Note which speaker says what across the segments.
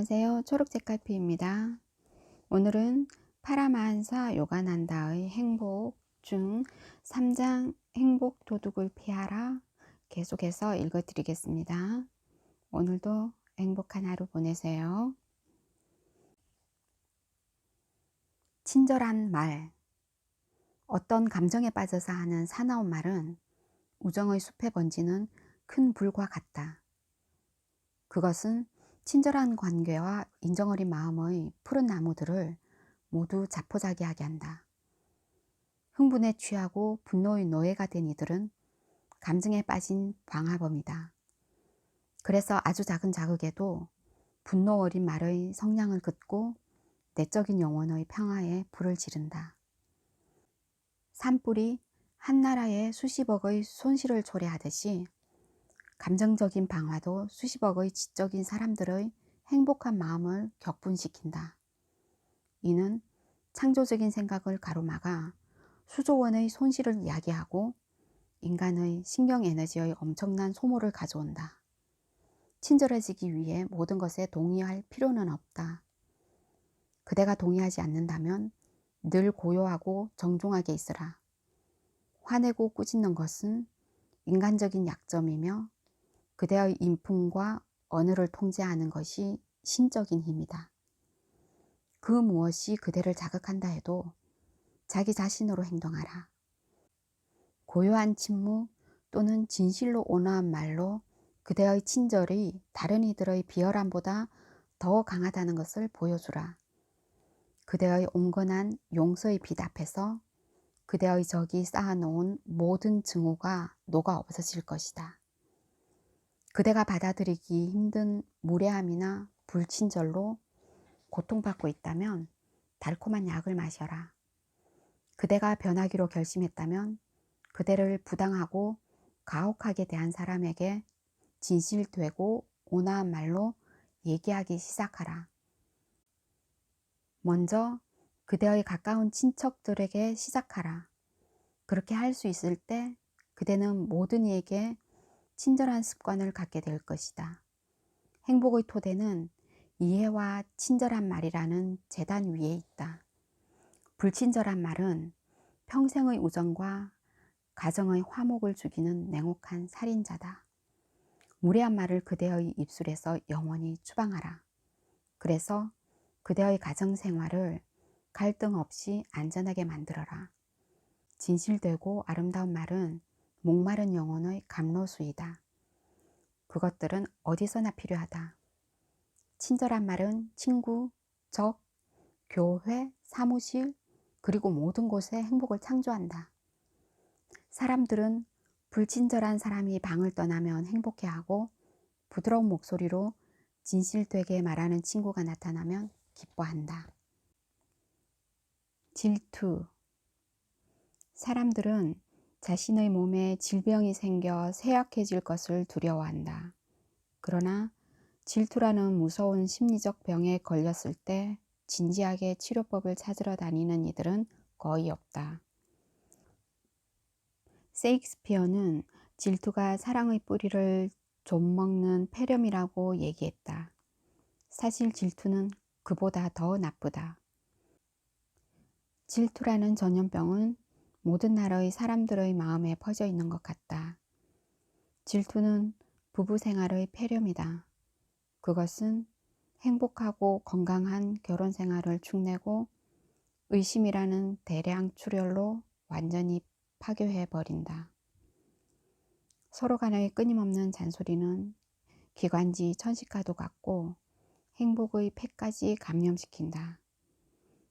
Speaker 1: 안녕하세요. 초록책갈피입니다. 오늘은 파라마한사 요가난다의 행복 중 3장 행복 도둑을 피하라 계속해서 읽어드리겠습니다. 오늘도 행복한 하루 보내세요. 친절한 말. 어떤 감정에 빠져서 하는 사나운 말은 우정의 숲에 번지는 큰 불과 같다. 그것은 친절한 관계와 인정어린 마음의 푸른 나무들을 모두 자포자기하게 한다. 흥분에 취하고 분노의 노예가 된 이들은 감정에 빠진 방화범이다. 그래서 아주 작은 자극에도 분노 어린 말의 성량을 긋고 내적인 영혼의 평화에 불을 지른다. 산불이 한 나라에 수십억의 손실을 초래하듯이 감정적인 방화도 수십억의 지적인 사람들의 행복한 마음을 격분시킨다. 이는 창조적인 생각을 가로막아 수조 원의 손실을 야기하고 인간의 신경 에너지의 엄청난 소모를 가져온다. 친절해지기 위해 모든 것에 동의할 필요는 없다. 그대가 동의하지 않는다면 늘 고요하고 정중하게 있으라. 화내고 꾸짖는 것은 인간적인 약점이며 그대의 인품과 언어를 통제하는 것이 신적인 힘이다. 그 무엇이 그대를 자극한다 해도 자기 자신으로 행동하라. 고요한 침묵 또는 진실로 온화한 말로 그대의 친절이 다른 이들의 비열함보다 더 강하다는 것을 보여주라. 그대의 온건한 용서의 빛 앞에서 그대의 적이 쌓아놓은 모든 증오가 녹아 없어질 것이다. 그대가 받아들이기 힘든 무례함이나 불친절로 고통받고 있다면 달콤한 약을 마셔라. 그대가 변하기로 결심했다면 그대를 부당하고 가혹하게 대한 사람에게 진실되고 온화한 말로 얘기하기 시작하라. 먼저 그대의 가까운 친척들에게 시작하라. 그렇게 할 수 있을 때 그대는 모든 이에게 친절한 습관을 갖게 될 것이다. 행복의 토대는 이해와 친절한 말이라는 재단 위에 있다. 불친절한 말은 평생의 우정과 가정의 화목을 죽이는 냉혹한 살인자다. 무례한 말을 그대의 입술에서 영원히 추방하라. 그래서 그대의 가정생활을 갈등 없이 안전하게 만들어라. 진실되고 아름다운 말은 목마른 영혼의 감로수이다. 그것들은 어디서나 필요하다. 친절한 말은 친구, 적, 교회, 사무실, 그리고 모든 곳에 행복을 창조한다. 사람들은 불친절한 사람이 방을 떠나면 행복해하고 부드러운 목소리로 진실되게 말하는 친구가 나타나면 기뻐한다. 질투. 사람들은 자신의 몸에 질병이 생겨 쇠약해질 것을 두려워한다. 그러나 질투라는 무서운 심리적 병에 걸렸을 때 진지하게 치료법을 찾으러 다니는 이들은 거의 없다. 세익스피어는 질투가 사랑의 뿌리를 좀먹는 폐렴이라고 얘기했다. 사실 질투는 그보다 더 나쁘다. 질투라는 전염병은 모든 나라의 사람들의 마음에 퍼져 있는 것 같다. 질투는 부부 생활의 폐렴이다. 그것은 행복하고 건강한 결혼 생활을 축내고 의심이라는 대량 출혈로 완전히 파괴해 버린다. 서로 간의 끊임없는 잔소리는 기관지 천식과도 같고 행복의 폐까지 감염시킨다.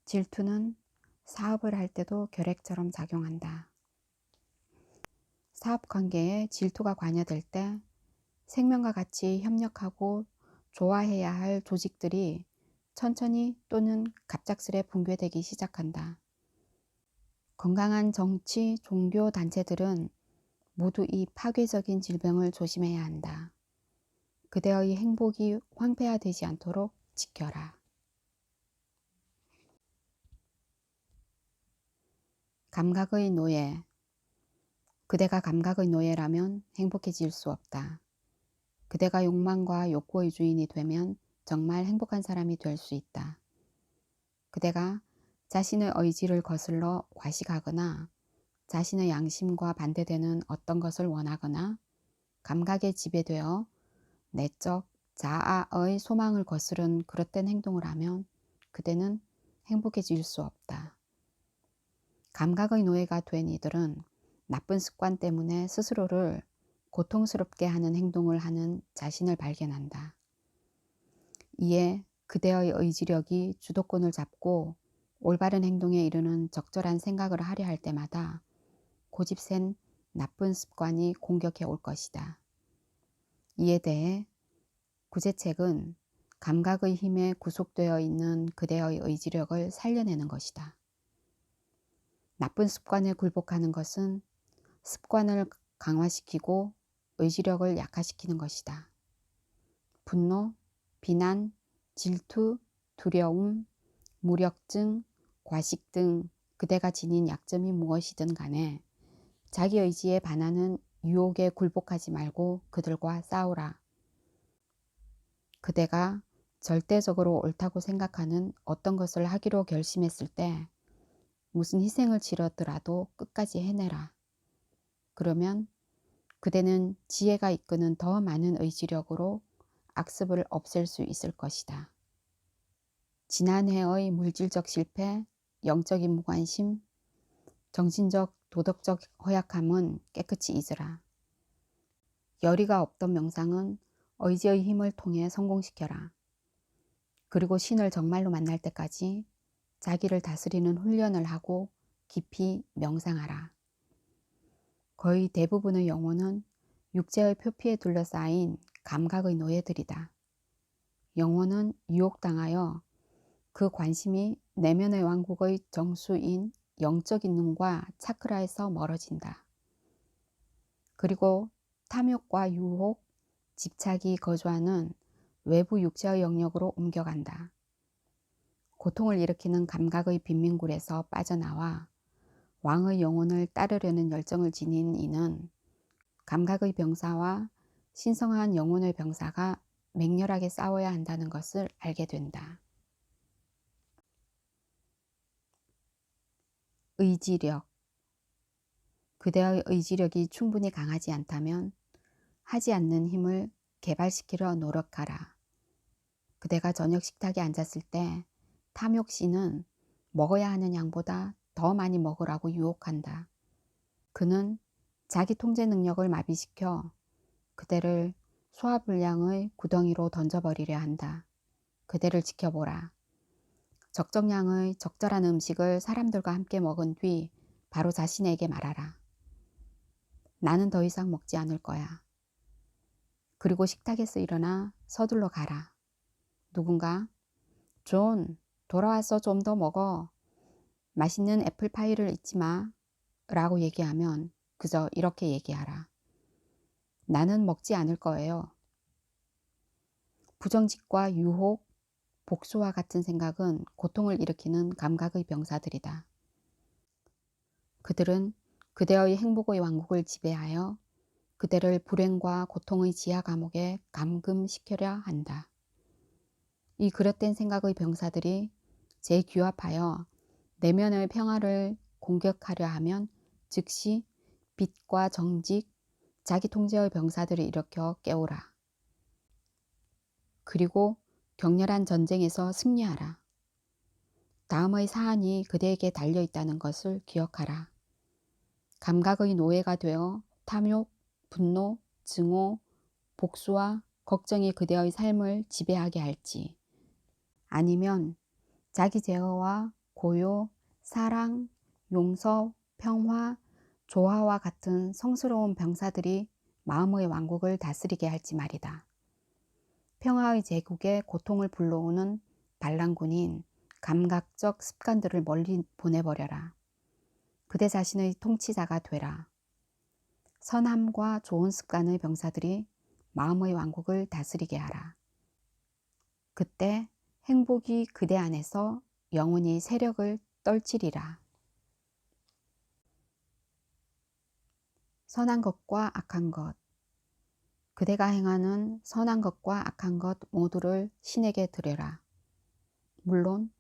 Speaker 1: 질투는 사업을 할 때도 결핵처럼 작용한다. 사업 관계에 질투가 관여될 때 생명과 같이 협력하고 좋아해야 할 조직들이 천천히 또는 갑작스레 붕괴되기 시작한다. 건강한 정치, 종교 단체들은 모두 이 파괴적인 질병을 조심해야 한다. 그대의 행복이 황폐화되지 않도록 지켜라. 감각의 노예. 그대가 감각의 노예라면 행복해질 수 없다. 그대가 욕망과 욕구의 주인이 되면 정말 행복한 사람이 될 수 있다. 그대가 자신의 의지를 거슬러 과식하거나 자신의 양심과 반대되는 어떤 것을 원하거나 감각에 지배되어 내적 자아의 소망을 거스른 그릇된 행동을 하면 그대는 행복해질 수 없다. 감각의 노예가 된 이들은 나쁜 습관 때문에 스스로를 고통스럽게 하는 행동을 하는 자신을 발견한다. 이에 그대의 의지력이 주도권을 잡고 올바른 행동에 이르는 적절한 생각을 하려 할 때마다 고집센 나쁜 습관이 공격해 올 것이다. 이에 대해 구제책은 감각의 힘에 구속되어 있는 그대의 의지력을 살려내는 것이다. 나쁜 습관에 굴복하는 것은 습관을 강화시키고 의지력을 약화시키는 것이다. 분노, 비난, 질투, 두려움, 무력증, 과식 등 그대가 지닌 약점이 무엇이든 간에 자기 의지에 반하는 유혹에 굴복하지 말고 그들과 싸우라. 그대가 절대적으로 옳다고 생각하는 어떤 것을 하기로 결심했을 때 무슨 희생을 치르더라도 끝까지 해내라. 그러면 그대는 지혜가 이끄는 더 많은 의지력으로 악습을 없앨 수 있을 것이다. 지난해의 물질적 실패, 영적인 무관심, 정신적, 도덕적 허약함은 깨끗이 잊으라. 열의가 없던 명상은 의지의 힘을 통해 성공시켜라. 그리고 신을 정말로 만날 때까지 자기를 다스리는 훈련을 하고 깊이 명상하라. 거의 대부분의 영혼은 육체의 표피에 둘러싸인 감각의 노예들이다. 영혼은 유혹당하여 그 관심이 내면의 왕국의 정수인 영적인 눈과 차크라에서 멀어진다. 그리고 탐욕과 유혹, 집착이 거주하는 외부 육체의 영역으로 옮겨간다. 고통을 일으키는 감각의 빈민굴에서 빠져나와 왕의 영혼을 따르려는 열정을 지닌 이는 감각의 병사와 신성한 영혼의 병사가 맹렬하게 싸워야 한다는 것을 알게 된다. 의지력. 그대의 의지력이 충분히 강하지 않다면 하지 않는 힘을 개발시키려 노력하라. 그대가 저녁 식탁에 앉았을 때 탐욕신은 먹어야 하는 양보다 더 많이 먹으라고 유혹한다. 그는 자기 통제 능력을 마비시켜 그대를 소화불량의 구덩이로 던져버리려 한다. 그대를 지켜보라. 적정량의 적절한 음식을 사람들과 함께 먹은 뒤 바로 자신에게 말하라. 나는 더 이상 먹지 않을 거야. 그리고 식탁에서 일어나 서둘러 가라. 누군가 존, 돌아와서 좀 더 먹어. 맛있는 애플파이를 잊지 마. 라고 얘기하면 그저 이렇게 얘기하라. 나는 먹지 않을 거예요. 부정직과 유혹, 복수와 같은 생각은 고통을 일으키는 감각의 병사들이다. 그들은 그대의 행복의 왕국을 지배하여 그대를 불행과 고통의 지하 감옥에 감금시키려 한다. 이 그릇된 생각의 병사들이 재규합하여 내면의 평화를 공격하려 하면 즉시 빛과 정직, 자기 통제의 병사들을 일으켜 깨우라. 그리고 격렬한 전쟁에서 승리하라. 다음의 사안이 그대에게 달려있다는 것을 기억하라. 감각의 노예가 되어 탐욕, 분노, 증오, 복수와 걱정이 그대의 삶을 지배하게 할지, 아니면 자기 제어와 고요, 사랑, 용서, 평화, 조화와 같은 성스러운 병사들이 마음의 왕국을 다스리게 할지 말이다. 평화의 제국에 고통을 불러오는 반란군인 감각적 습관들을 멀리 보내버려라. 그대 자신의 통치자가 되라. 선함과 좋은 습관의 병사들이 마음의 왕국을 다스리게 하라. 그때 행복이 그대 안에서 영원히 세력을 떨치리라. 선한 것과 악한 것. 그대가 행하는 선한 것과 악한 것 모두를 신에게 드려라. 물론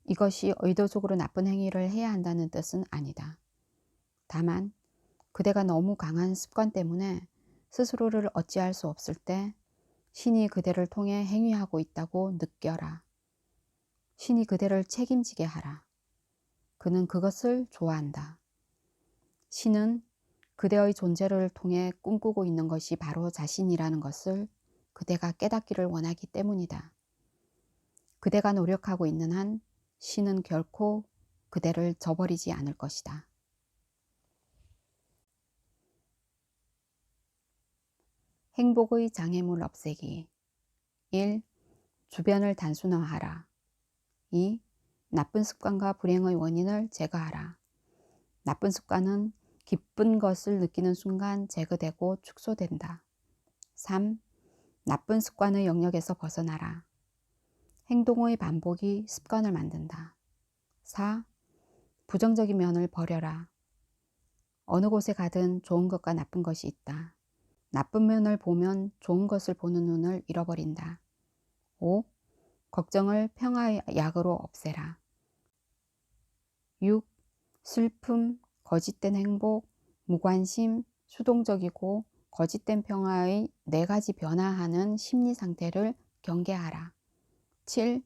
Speaker 1: 이것이 의도적으로 나쁜 행위를 해야 한다는 뜻은 아니다. 다만 그대가 너무 강한 습관 때문에 스스로를 어찌할 수 없을 때 신이 그대를 통해 행위하고 있다고 느껴라. 신이 그대를 책임지게 하라. 그는 그것을 좋아한다. 신은 그대의 존재를 통해 꿈꾸고 있는 것이 바로 자신이라는 것을 그대가 깨닫기를 원하기 때문이다. 그대가 노력하고 있는 한 신은 결코 그대를 저버리지 않을 것이다. 행복의 장애물 없애기. 1. 주변을 단순화하라. 2. 나쁜 습관과 불행의 원인을 제거하라. 나쁜 습관은 기쁜 것을 느끼는 순간 제거되고 축소된다. 3. 나쁜 습관의 영역에서 벗어나라. 행동의 반복이 습관을 만든다. 4. 부정적인 면을 버려라. 어느 곳에 가든 좋은 것과 나쁜 것이 있다. 나쁜 면을 보면 좋은 것을 보는 눈을 잃어버린다. 5. 걱정을 평화의 약으로 없애라. 6. 슬픔, 거짓된 행복, 무관심, 수동적이고 거짓된 평화의 4가지 변화하는 심리 상태를 경계하라. 7.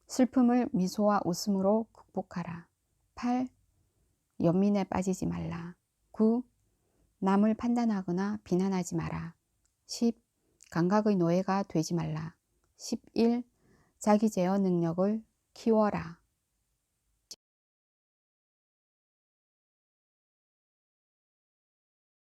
Speaker 1: 슬픔을 미소와 웃음으로 극복하라. 8. 연민에 빠지지 말라. 9. 남을 판단하거나 비난하지 마라. 10. 감각의 노예가 되지 말라. 11. 자기 제어 능력을 키워라.